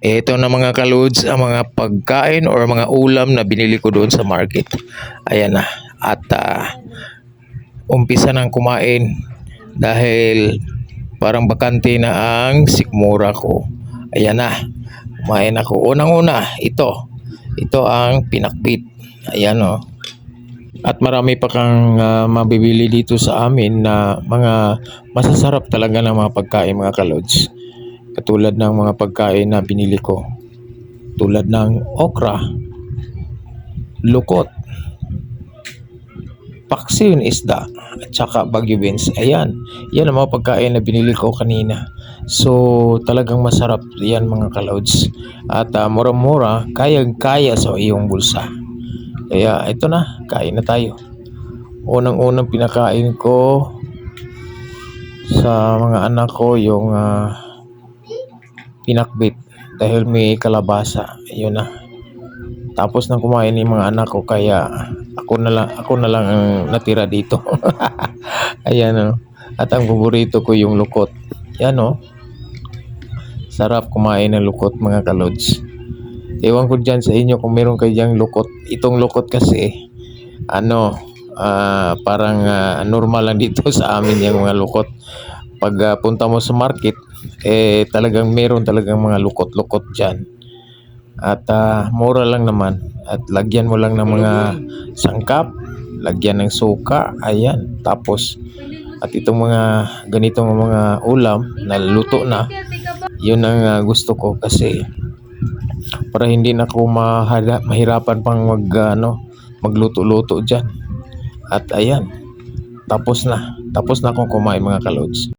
Ito na mga kalods ang mga pagkain or mga ulam na binili ko doon sa market. Ayan na. At umpisa nang kumain dahil parang bakante na ang sikmura ko. Ayan na. Kumain ako. Unang-una, ito. Ito ang pinakbit. Ayan o. At marami pa kang mabibili dito sa amin na mga masasarap talaga na mga pagkain mga kalods. Katulad ng mga pagkain na binili ko. Tulad ng okra, lukot, paksiw isda, at saka bagyo beans. Ayan, yan ang mga pagkain na binili ko kanina. So talagang masarap yan mga kalods. At mura-mura, kayang-kaya sa iyong bulsa. Kaya ito na, kain na tayo. Unang-unang pinakain ko sa mga anak ko yung pinakbit dahil may kalabasa. Ayun na. Tapos nang kumain yung mga anak ko, kaya ako na lang ang natira dito. Ayan o. At ang paborito ko yung lukot. Yan o. Sarap kumain ng lukot mga kalods. Ewan ko dyan sa inyo kung meron kayo dyang lukot. Itong lukot kasi parang normal lang dito sa amin yung mga lukot. Pag punta mo sa market, talagang meron talagang mga lukot-lukot dyan. At mura lang naman. At lagyan mo lang ng mga sangkap, lagyan ng suka, ayan. Tapos, at itong mga ganitong mga ulam na luto na, yun ang gusto ko kasi para hindi na ako mahirapan pang magluto-luto dyan. At ayan, tapos na akong kumain mga kalods.